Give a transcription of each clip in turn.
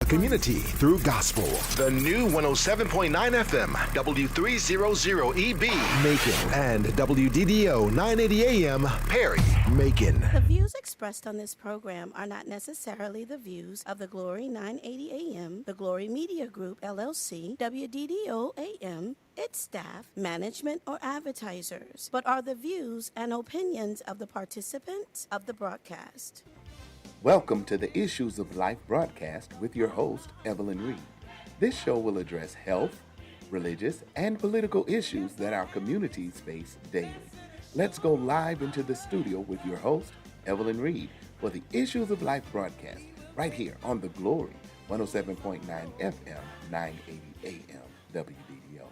Community through gospel. The new 107.9 FM, W300EB, Macon, and WDDO 980 AM, Perry, Macon. The views expressed on this program are not necessarily the views of the Glory 980 AM, the Glory Media Group, LLC, WDDO AM, its staff, management, or advertisers, but are the views and opinions of the participants of the broadcast. Welcome to the Issues of Life broadcast with your host, EVELYN Reed. This show will address health, religious, and political issues that our communities face daily. Let's go live into the studio with your host, EVELYN Reed, for the Issues of Life broadcast, right here on the Glory 107.9 FM, 980 AM, WDDO.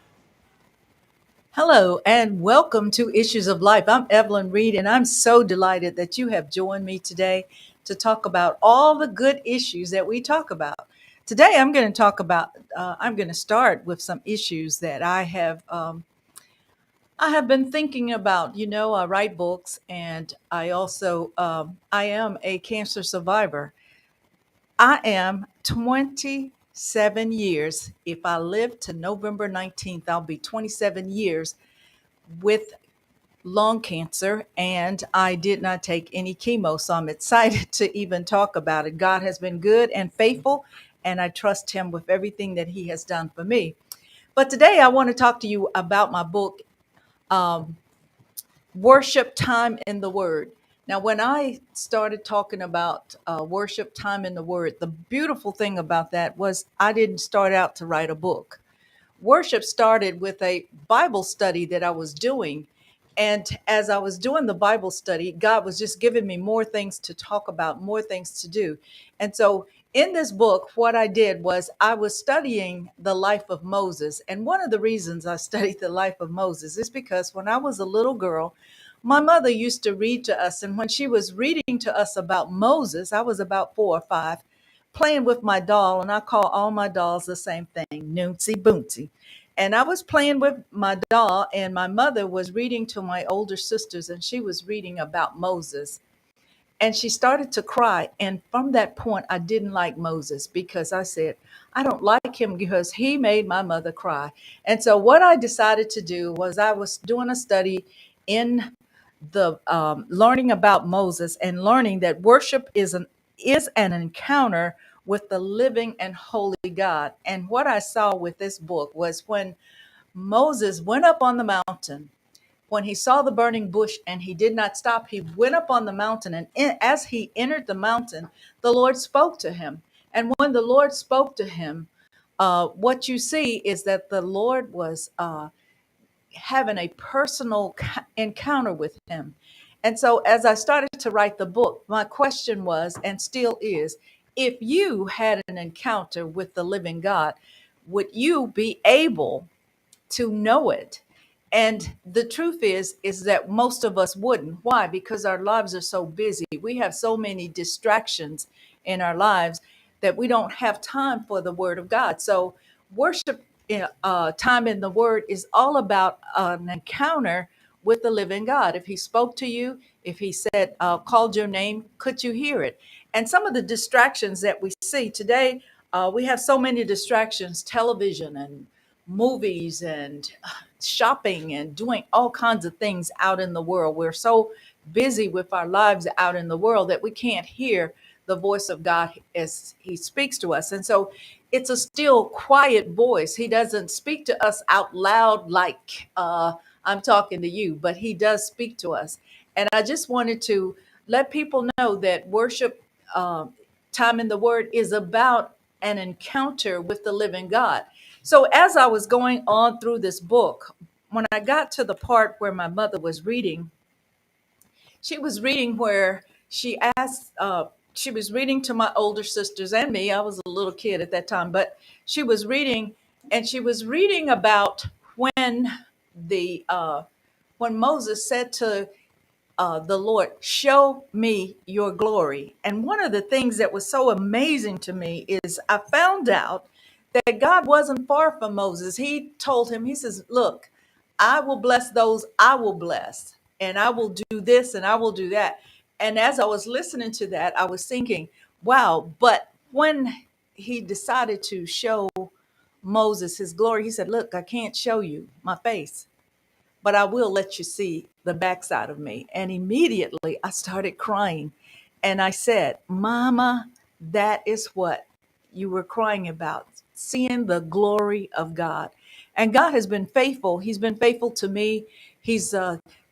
Hello and welcome to Issues of Life. I'm EVELYN Reed, and I'm so delighted that you have joined me today to talk about all the good issues that we talk about. Today, I'm going to start with some issues that I have been thinking about. You know, I write books, and I also I am a cancer survivor. I am 27 years. If I live to November 19th, I'll be 27 years with lung cancer, and I did not take any chemo. So I'm excited to even talk about it. God has been good and faithful, and I trust him with everything that he has done for me. But today I want to talk to you about my book, Worship Time in the Word. Now, when I started talking about worship time in the Word, the beautiful thing about that was I didn't start out to write a book. Worship started with a Bible study that I was doing. And as I was doing the Bible study, God was just giving me more things to talk about, more things to do. And so in this book, what I did was I was studying the life of Moses. And one of the reasons I studied the life of Moses is because when I was a little girl, my mother used to read to us. And when she was reading to us about Moses, I was about 4 or 5, playing with my doll. And I call all my dolls the same thing, Noonsy Boonsy. And I was playing with my doll, and my mother was reading to my older sisters, and she was reading about Moses. And she started to cry. And from that point, I didn't like Moses because I said, I don't like him because he made my mother cry. And so, what I decided to do was I was doing a study in the learning about Moses and learning that worship is an encounter with the living and holy God. And what I saw with this book was when Moses went up on the mountain, when he saw the burning bush and he did not stop, he went up on the mountain. And as he entered the mountain, the Lord spoke to him. And when the Lord spoke to him, what you see is that the Lord was having a personal encounter with him. And so as I started to write the book, my question was, and still is, if you had an encounter with the living God, would you be able to know it? And the truth is that most of us wouldn't. Why? Because our lives are so busy. We have so many distractions in our lives that we don't have time for the Word of God. So worship time in the Word is all about an encounter with the living God. If He spoke to you, if He said, called your name, could you hear it? And some of the distractions that we see today, we have so many distractions, television and movies and shopping and doing all kinds of things out in the world. We're so busy with our lives out in the world that we can't hear the voice of God as he speaks to us. And so it's a still quiet voice. He doesn't speak to us out loud like I'm talking to you, but he does speak to us. And I just wanted to let people know that worship time in the Word is about an encounter with the living God. So as I was going on through this book, when I got to the part where my mother was reading, she was reading where she was reading to my older sisters and me. I was a little kid at that time, but she was reading, and she was reading about when the when Moses said to the Lord, show me your glory. And one of the things that was so amazing to me is I found out that God wasn't far from Moses. He told him, he says, look, I will bless those I will bless, and I will do this and I will do that. And as I was listening to that, I was thinking, wow, but when he decided to show Moses his glory. He said, look, I can't show you my face, but I will let you see the backside of me. And immediately I started crying. And I said, Mama, that is what you were crying about, seeing the glory of God. And God has been faithful. He's been faithful to me. He's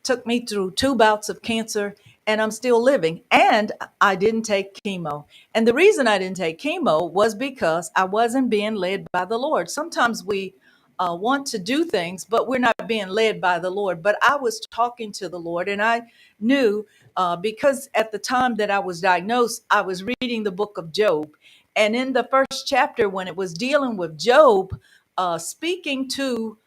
took me through 2 bouts of cancer, and I'm still living. And I didn't take chemo. And the reason I didn't take chemo was because I wasn't being led by the Lord. Sometimes we want to do things, but we're not being led by the Lord. But I was talking to the Lord, and I knew because at the time that I was diagnosed, I was reading the book of Job. And in the first chapter, when it was dealing with Job, speaking to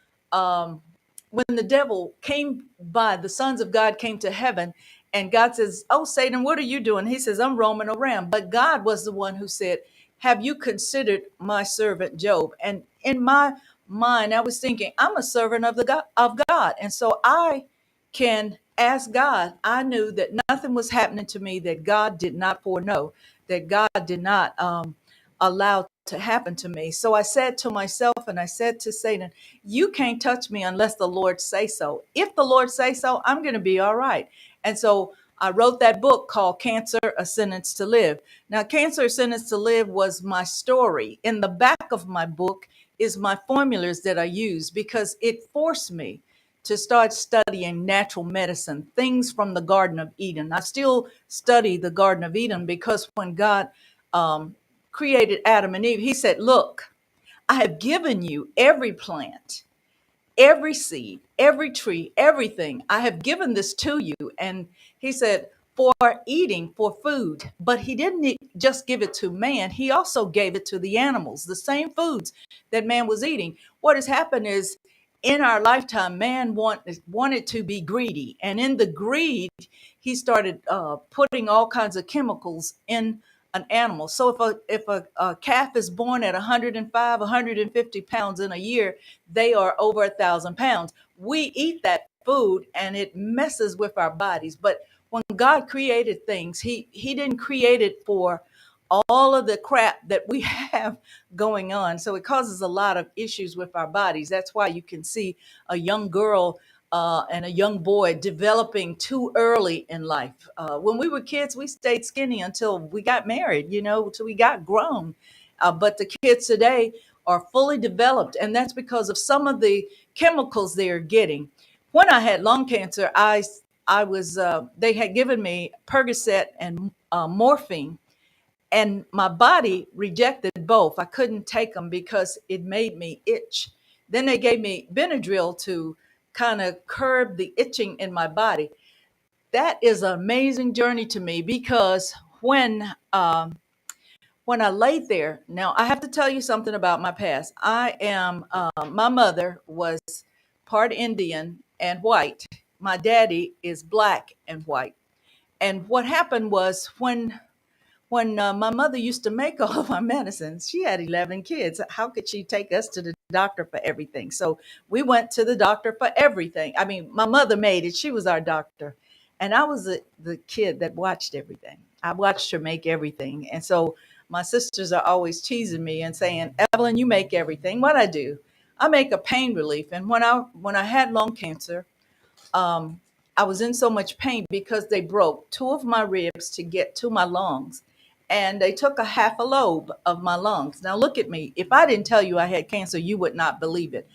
when the devil came by, the sons of God came to heaven, and God says, oh, Satan, what are you doing? He says, I'm roaming around. But God was the one who said, have you considered my servant Job? And in my mind, I was thinking, I'm a servant of the God of God. And so I can ask God. I knew that nothing was happening to me that God did not foreknow, that God did not allow to happen to me. So I said to myself, and I said to Satan, you can't touch me unless the Lord say so. If the Lord say so, I'm going to be all right. And so I wrote that book called Cancer, A Sentence to Live. Now, Cancer, A Sentence to Live was my story. In the back of my book is my formulas that I use, because it forced me to start studying natural medicine, things from the Garden of Eden. I still study the Garden of Eden, because when God created Adam and Eve, he said, look, I have given you every plant, every seed, every tree, everything. I have given this to you. And he said, for eating, for food. But he didn't just give it to man. He also gave it to the animals, the same foods that man was eating. What has happened is, in our lifetime, man wanted to be greedy. And in the greed, he started putting all kinds of chemicals in an animal. So if a calf is born at 105, 150 pounds in a year, they are over 1,000 pounds. We eat that food and it messes with our bodies. But when God created things, he didn't create it for all of the crap that we have going on. So it causes a lot of issues with our bodies. That's why you can see a young girl and a young boy developing too early in life. When we were kids, we stayed skinny until we got married, until we got grown. But the kids today are fully developed, and that's because of some of the chemicals they are getting. When I had lung cancer, I was they had given me Percocet and morphine, and my body rejected both. I couldn't take them because it made me itch. Then they gave me Benadryl to kind of curb the itching in my body. That is an amazing journey to me, because when I laid there, now I have to tell you something about my past. My mother was part Indian and white. My daddy is black and white. And what happened was, when my mother used to make all of our medicines, she had 11 kids. How could she take us to the doctor for everything? So we went to the doctor for everything. I mean, my mother made it. She was our doctor. And I was the kid that watched everything. I watched her make everything. And so my sisters are always teasing me and saying, Evelyn, you make everything. What I do, I make a pain relief. And when I had lung cancer, I was in so much pain because they broke 2 of my ribs to get to my lungs, and they took a half a lobe of my lungs. Now look at me. If I didn't tell you I had cancer, you would not believe it.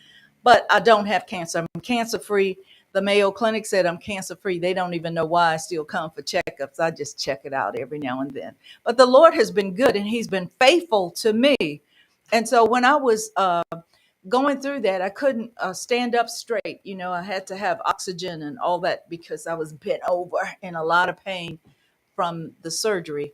But I don't have cancer. I'm cancer free. The Mayo Clinic said I'm cancer free. They don't even know why I still come for checkups. I just check it out every now and then. But the Lord has been good, and he's been faithful to me. And so when I was going through that, I couldn't stand up straight. I had to have oxygen and all that because I was bent over in a lot of pain from the surgery.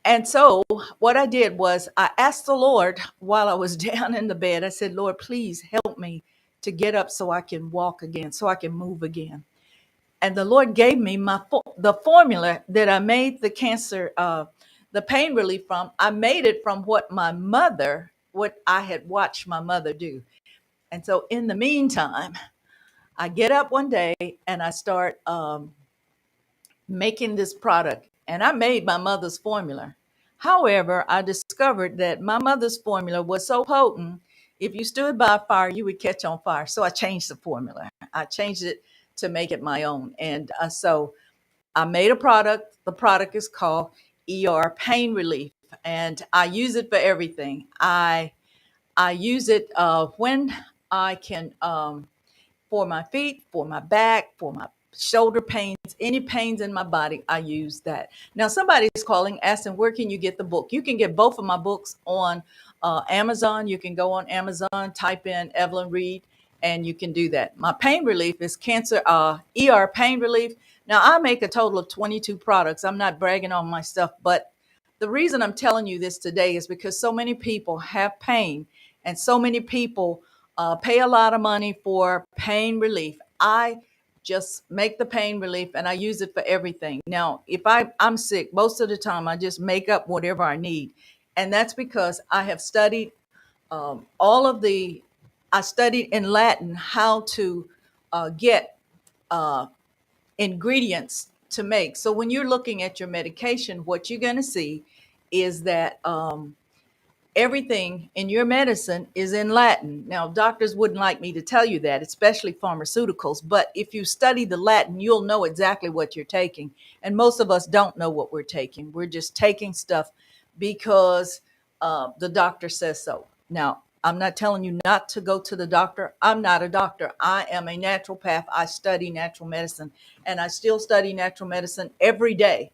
And so what I did was I asked the Lord while I was down in the bed. I said, Lord, please help me to get up so I can walk again, so I can move again. And the Lord gave me the formula that I made the pain relief from. I made it from what I had watched my mother do. And so in the meantime, I get up one day and I start making this product. And I made my mother's formula. However, I discovered that my mother's formula was so potent, if you stood by a fire, you would catch on fire. So I changed the formula. I changed it to make it my own. And so I made a product. The product is called Pain Relief, and I use it for everything. I use it when I can, for my feet, for my back, for my shoulder pains, any pains in my body, I use that. Now, somebody's calling, asking, where can you get the book? You can get both of my books on Amazon. You can go on Amazon, type in Evelyn Reed, and you can do that. My pain relief is cancer, pain relief. Now, I make a total of 22 products. I'm not bragging on my stuff, but the reason I'm telling you this today is because so many people have pain, and so many people pay a lot of money for pain relief. I just make the pain relief and I use it for everything. Now, if I'm sick, most of the time I just make up whatever I need. And that's because I have studied all of the, I studied in Latin how to get ingredients to make. So when you're looking at your medication, what you're going to see is that everything in your medicine is in Latin. Now, doctors wouldn't like me to tell you that, especially pharmaceuticals, but if you study the Latin, you'll know exactly what you're taking. And most of us don't know what we're taking. We're just taking stuff because the doctor says so. Now, I'm not telling you not to go to the doctor. I'm not a doctor. I am a naturopath. I study natural medicine, and I still study natural medicine every day.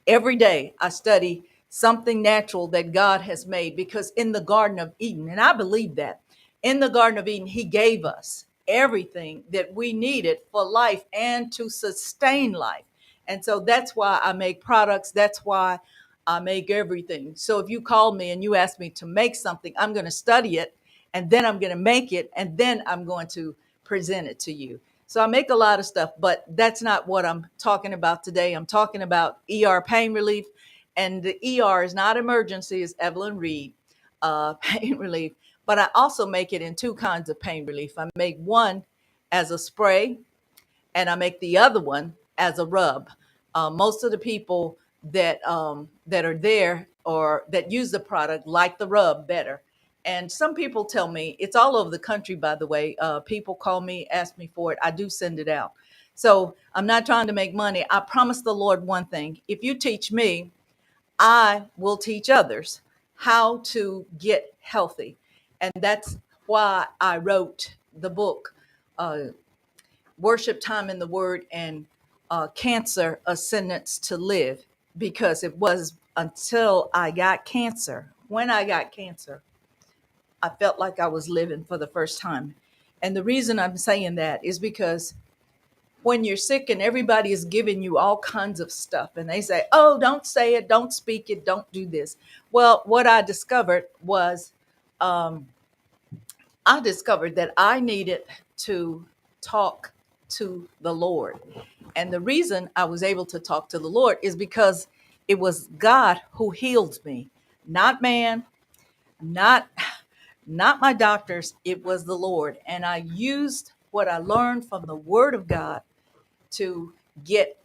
Every day I study something natural that God has made, because in the Garden of Eden, and I believe that in the Garden of Eden, he gave us everything that we needed for life and to sustain life. And so that's why I make products. That's why I make everything. So if you call me and you ask me to make something, I'm going to study it, and then I'm going to make it, and then I'm going to present it to you. So I make a lot of stuff, but that's not what I'm talking about today. I'm talking about pain relief. And the is not emergency, it's Evelyn Reed pain relief. But I also make it in two kinds of pain relief. I make one as a spray, and I make the other one as a rub. Most of the people that are there or that use the product like the rub better. And some people tell me, it's all over the country, by the way. People call me, ask me for it. I do send it out. So I'm not trying to make money. I promise the Lord one thing. If you teach me, I will teach others how to get healthy. And that's why I wrote the book, Worship Time in the Word and Cancer, A Sentence to Live, because it was until I got cancer. When I got cancer, I felt like I was living for the first time. And the reason I'm saying that is because when you're sick and everybody is giving you all kinds of stuff and they say, oh, don't say it, don't speak it, don't do this. Well, what I discovered was I discovered that I needed to talk to the Lord. And the reason I was able to talk to the Lord is because it was God who healed me, not man, not my doctors. It was the Lord. And I used what I learned from the Word of God to get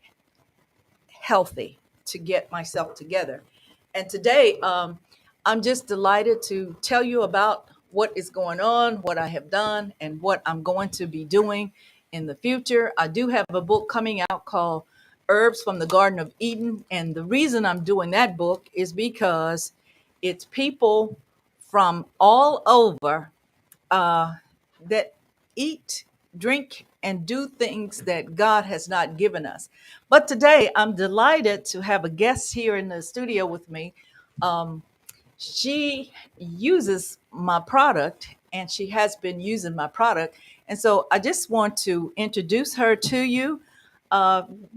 healthy, to get myself together. And today, I'm just delighted to tell you about what is going on, what I have done, and what I'm going to be doing in the future. I do have a book coming out called Herbs from the Garden of Eden. And the reason I'm doing that book is because it's people from all over that eat, drink, and do things that God has not given us. But today, I'm delighted to have a guest here in the studio with me. She uses my product, and she has been using my product. And so I just want to introduce her to you. I'm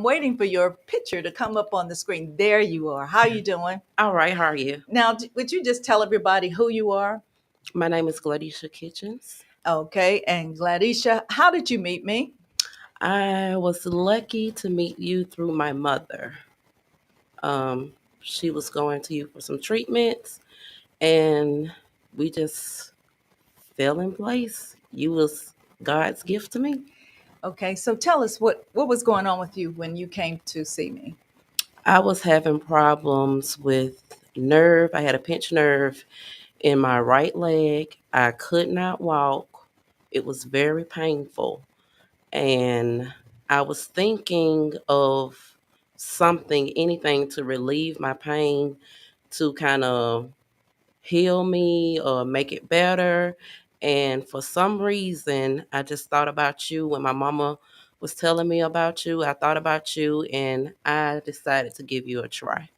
waiting for your picture to come up on the screen. There you are. How you doing? All right, how are you? Now, would you just tell everybody who you are? My name is Gladysha Kitchens. Okay, and Gladysha, how did you meet me? I was lucky to meet you through my mother. She was going to you for some treatments, and we just fell in place. You was God's gift to me. Okay, so tell us what was going on with you when you came to see me. I was having problems with nerve. I had a pinched nerve in my right leg. I could not walk. It was very painful. And I was thinking of something, anything to relieve my pain, to kind of heal me or make it better. And for some reason, I just thought about you when my mama was telling me about you. I thought about you and I decided to give you a try.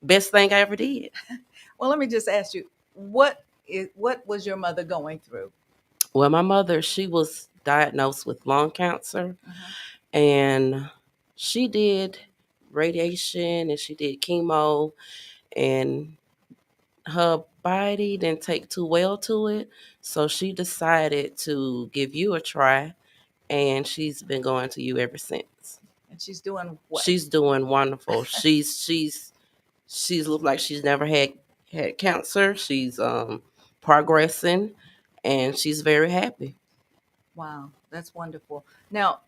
Best thing I ever did. Well, let me just ask you, what was your mother going through? Well, my mother, she was diagnosed with lung cancer Mhm. and she did radiation and she did chemo, and her body didn't take too well to it. So she decided to give you a try, and she's been going to you ever since. And she's doing what? She's doing wonderful. She's looked like she's never had cancer. She's progressing, and she's very happy. Wow, that's wonderful. Now,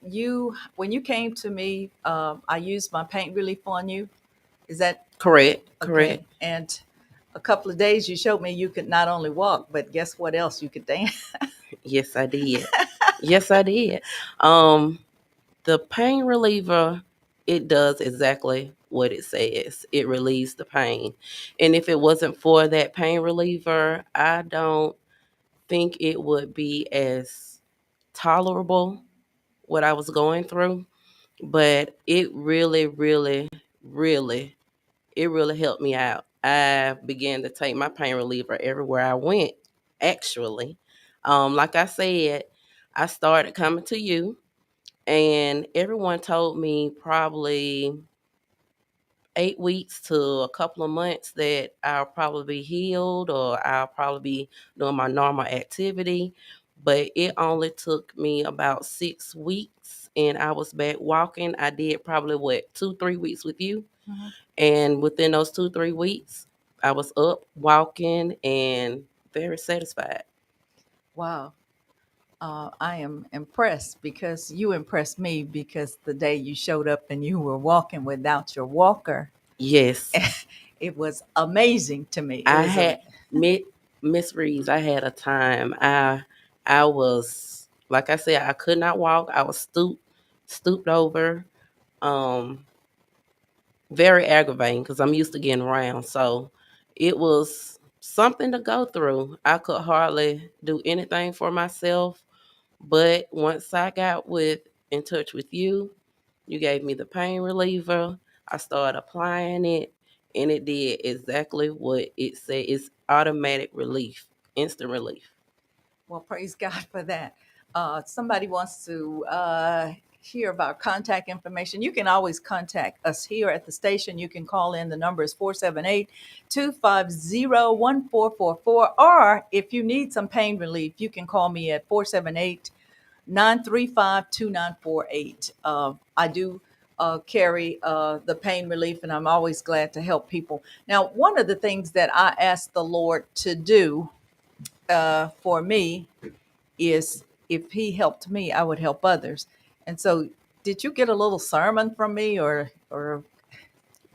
when you came to me, I used my paint relief on you. Is that Correct, correct. okay? And a couple of days, you showed me you could not only walk, but guess what else? You could dance. Yes, I did. Yes, I did. Um, the pain reliever, it does exactly what it says. It relieves the pain. And if it wasn't for that pain reliever, I don't think it would be as tolerable what I was going through. But it really, really, really, it really helped me out. I began to take my pain reliever everywhere I went, actually. Like I said, I started coming to you, and everyone told me probably 8 weeks to a couple of months that I'll probably be healed or I'll probably be doing my normal activity. But it only took me about 6 weeks and I was back walking. I did probably what, 2, 3 weeks with you. Mhm. And within those 2, 3 weeks, I was up walking and very satisfied. Wow. I am impressed because you impressed me because the day you showed up and you were walking without your walker, Yes. it was amazing to me. It I was a had Mi- Miss Reeves. I had a time. I was, like I said, I could not walk. I was stooped over. Um, Very aggravating because I'm used to getting around. So it was something to go through. I could hardly do anything for myself. But once I got in touch with you, you gave me the pain reliever. I started applying it, and it did exactly what it said. It's automatic relief, instant relief. Well, praise God for that. Somebody wants to hear about contact information. You can always contact us here at the station. You can call in. The number is 478-250-1444. Or if you need some pain relief, you can call me at 478-935-2948. I do carry the pain relief, and I'm always glad to help people. Now, one of the things that I asked the Lord to do for me is if he helped me, I would help others. And so, did you get a little sermon from me, or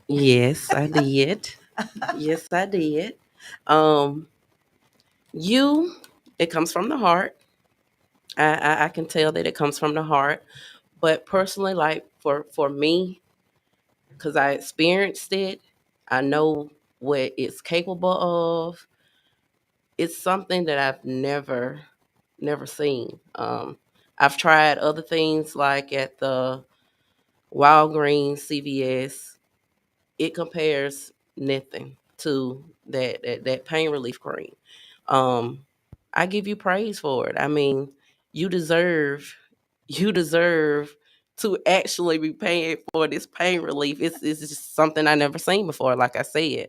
Yes, I did. Yes, I did. Um, you, it comes from the heart. I can tell that it comes from the heart. But personally, like for me, because I experienced it, I know what it's capable of. It's something that I've never seen. I've tried other things like at the Walgreens, CVS. It compares nothing to that pain relief cream. Um, I give you praise for it. I mean, you deserve you deserve to actually be paying for this pain relief. It's just something I never seen before, like I said.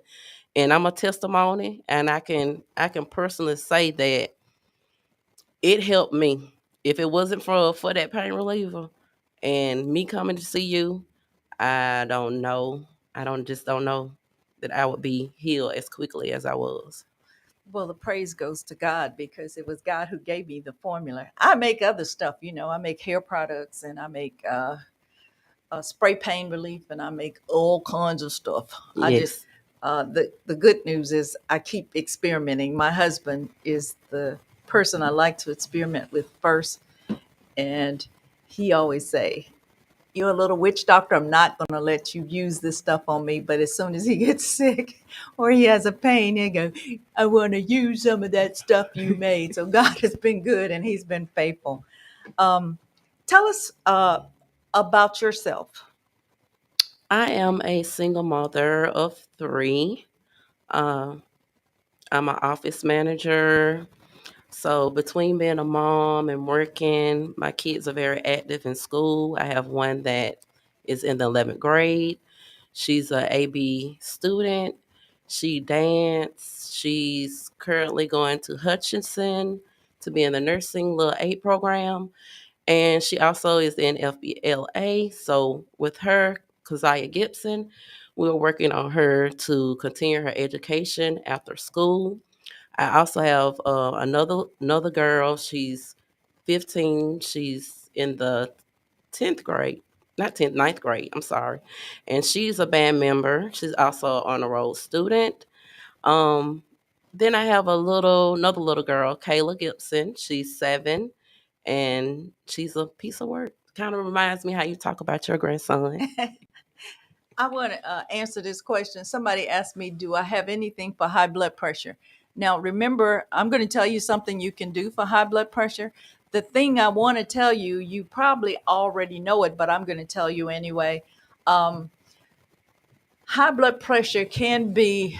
And I'm a testimony, and I can personally say that it helped me. If it wasn't for that pain reliever and me coming to see you, I don't know. I don't know that I would be healed as quickly as I was. well, the praise goes to God because it was God who gave me the formula. I make other stuff, I make hair products and I make spray pain relief, and I make all kinds of stuff. I just Yes. the good news is I keep experimenting. My husband is the person I like to experiment with first, and he always say, "You're a little witch doctor. I'm not going to let you use this stuff on me." But as soon as he gets sick or he has a pain, he go, "I want to use some of that stuff you made." So God has been good and He's been faithful. Tell us about yourself. I am a single mother of three. Uh, I'm an office manager. So between being a mom and working, my kids are very active in school. I have one that is in the 11th grade. She's a AB student. She dance. She's currently going to Hutchinson to be in the nursing little 8 program. And she also is in FBLA. So with her, Keziah Gibson, we're working on her to continue her education after school. I also have another girl. She's 15. She's in the 10th grade, not 10th, ninth grade. I'm sorry, and she's a band member. She's also an honor roll student. Um, then I have another little girl, Kayla Gibson. She's 7, and she's a piece of work. Kind of reminds me how you talk about your grandson. I want to answer this question. Somebody asked me, "Do I have anything for high blood pressure?" Now, remember, I'm going to tell you something you can do for high blood pressure. The thing I want to tell you, you probably already know it, but I'm going to tell you anyway. Um, High blood pressure can be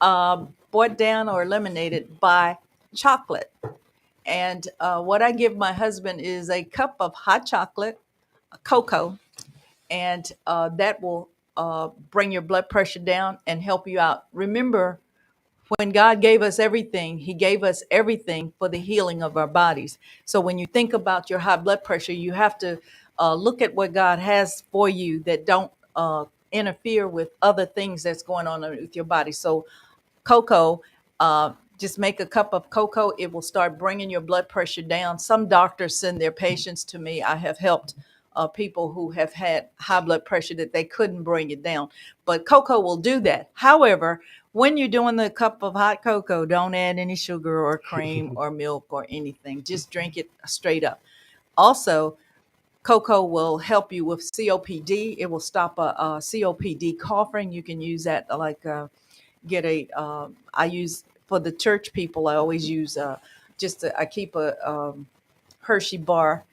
brought down or eliminated by chocolate. And what I give my husband is a cup of hot chocolate, cocoa, and that will bring your blood pressure down and help you out. Remember, when God gave us everything, He gave us everything for the healing of our bodies. So when you think about your high blood pressure, you have to look at what God has for you that don't interfere with other things that's going on with your body. So cocoa, just make a cup of cocoa. It will start bringing your blood pressure down. Some doctors send their patients to me. I have helped people who have had high blood pressure that they couldn't bring it down. But cocoa will do that. However, when you're doing the cup of hot cocoa, don't add any sugar or cream or milk or anything. Just drink it straight up. Also, cocoa will help you with COPD. It will stop a COPD coughing. You can use that like get a I use for the church people. I always use I keep a Hershey bar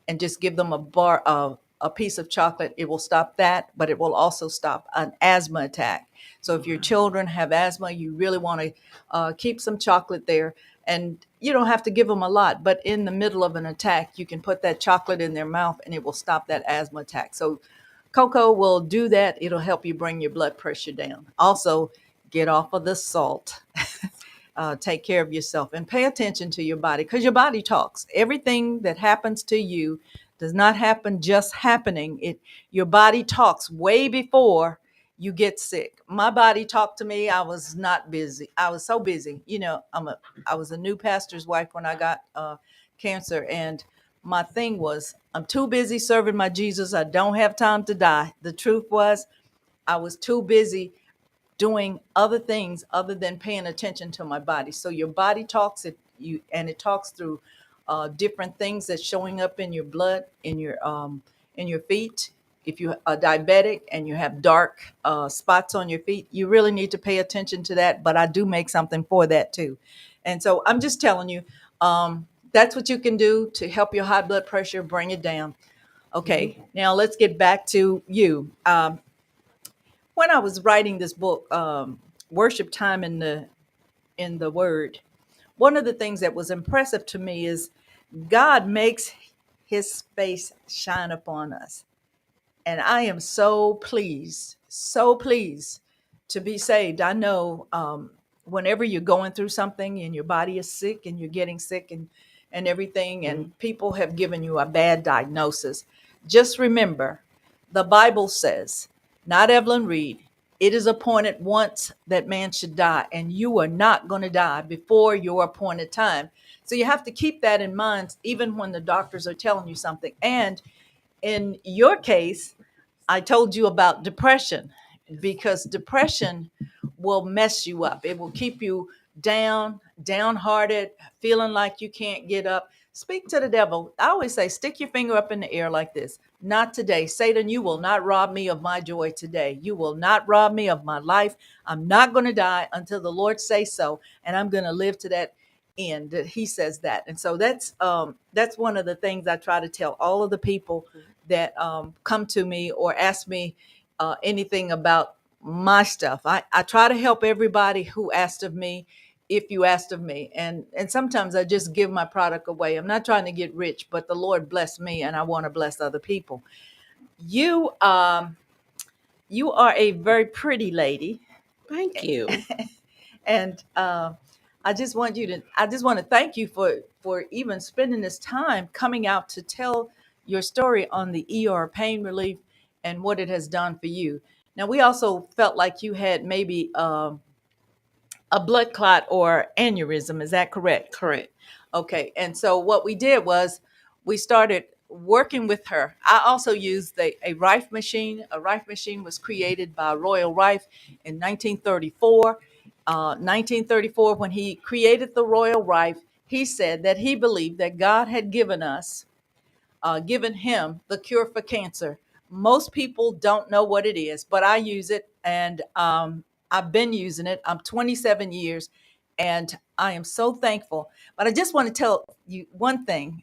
and just give them a bar of a piece of chocolate. It will stop that, but it will also stop an asthma attack. So if your children have asthma, you really want to keep some chocolate there. And you don't have to give them a lot, but in the middle of an attack, you can put that chocolate in their mouth and it will stop that asthma attack. So cocoa will do that. It'll help you bring your blood pressure down. Also, get off of the salt. Take care of yourself and pay attention to your body because your body talks. Everything that happens to you does not happen just happening. Your body talks way before you get sick. My body talked to me. I was not busy. I was so busy. I was a new pastor's wife when I got cancer, and my thing was I'm too busy serving my Jesus. I don't have time to die. The truth was I was too busy doing other things other than paying attention to my body. So your body talks and it talks through different things that's showing up in your blood, in your feet. If you are diabetic and you have dark spots on your feet, you really need to pay attention to that. But I do make something for that too. And so I'm just telling you, that's what you can do to help your high blood pressure, bring it down. Okay, now let's get back to you. When I was writing this book, Worship Time in the Word, one of the things that was impressive to me is God makes His face shine upon us, and I am so pleased to be saved. I know whenever you're going through something and your body is sick and you're getting sick and everything, and people have given you a bad diagnosis, just remember the Bible says, not Evelyn Reed, it is appointed once that man should die, and you are not going to die before your appointed time. So you have to keep that in mind, even when the doctors are telling you something. And in your case, I told you about depression, because depression will mess you up. It will keep you downhearted, feeling like you can't get up. Speak to the devil. I always say, stick your finger up in the air like this. Not today. Satan, you will not rob me of my joy today. You will not rob me of my life. I'm not going to die until the Lord says so, and I'm going to live to that end. That He says that. And so that's one of the things I try to tell all of the people that come to me or ask me anything about my stuff. I try to help everybody who asked of me, if you asked of me. And sometimes I just give my product away. I'm not trying to get rich, but the Lord blessed me and I want to bless other people. You you are a very pretty lady. Thank you. And I just want to thank you for even spending this time coming out to tell your story on the ER pain relief and what it has done for you. Now, we also felt like you had maybe a blood clot or aneurysm. Is that correct? Correct. Okay. And so what we did was we started working with her. I also used a Rife machine. A Rife machine was created by Royal Rife in 1934. 1934, when he created the Royal Rife, he said that he believed that God had given him the cure for cancer. Most people don't know what it is, but I use it, and I've been using it. I'm 27 years, and I am so thankful. But I just want to tell you one thing.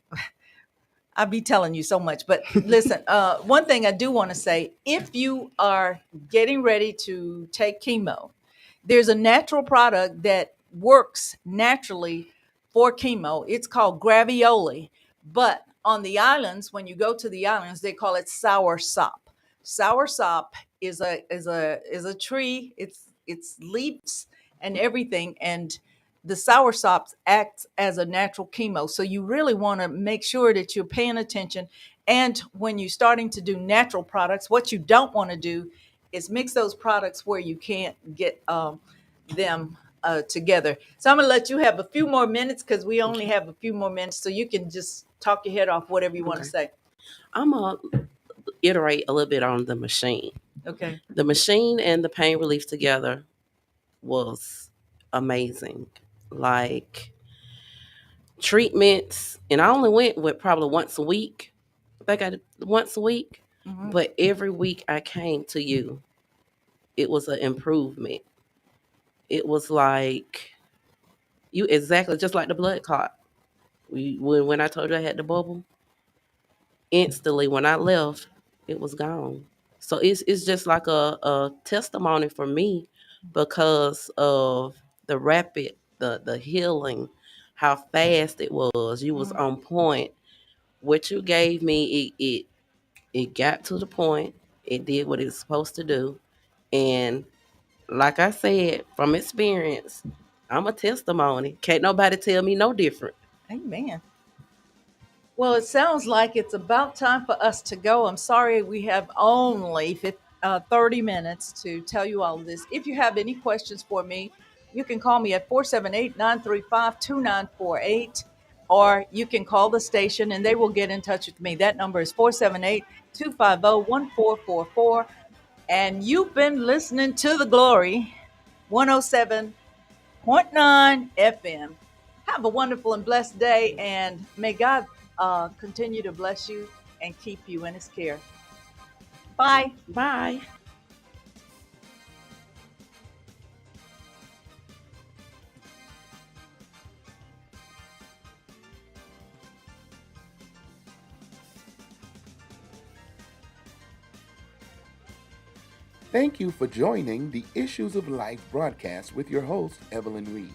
I'll be telling you so much, but listen, one thing I do want to say, if you are getting ready to take chemo, there's a natural product that works naturally for chemo. It's called gravioli. But on the islands, when you go to the islands, they call it sour sop. Sour sop is a tree. It's leaves and everything, and the sour sops acts as a natural chemo. So you really want to make sure that you're paying attention. And when you're starting to do natural products, what you don't want to do is mix those products where you can't get them together. So I'm going to let you have a few more minutes, because we only have a few more minutes. So you can just talk your head off, whatever you want to say. I'm going to iterate a little bit on the machine. Okay. The machine and the pain relief together was amazing. Like treatments, and I only went with probably once a week. I think I did once a week, but every week I came to you, it was an improvement. It was like you exactly just like the blood clot. When I told you I had the bubble, instantly when I left, it was gone. So it's just like a testimony for me because of the rapid, the healing, how fast it was. You was on point. What you gave me, it got to the point. It did what it's supposed to do. And like I said, from experience, I'm a testimony. Can't nobody tell me no different. Amen. Well, it sounds like it's about time for us to go. I'm sorry we have only 30 minutes to tell you all of this. If you have any questions for me, you can call me at 478-935-2948, or you can call the station and they will get in touch with me. That number is 478-250-1444. And you've been listening to The Glory 107.9 FM. Have a wonderful and blessed day, and may God continue to bless you and keep you in His care. Bye. Bye. Thank you for joining the Issues of Life broadcast with your host, EVELYN Reed.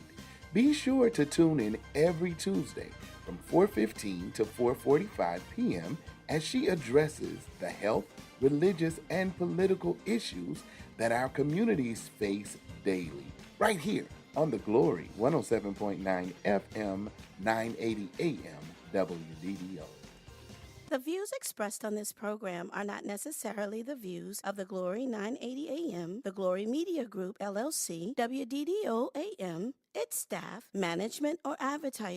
Be sure to tune in every Tuesday from 4:15 to 4:45 p.m. as she addresses the health, religious, and political issues that our communities face daily, right here on The Glory 107.9 FM, 980 AM, WDDO. The views expressed on this program are not necessarily the views of the Glory 980 AM, the Glory Media Group, LLC, WDDO AM, its staff, management, or advertisers.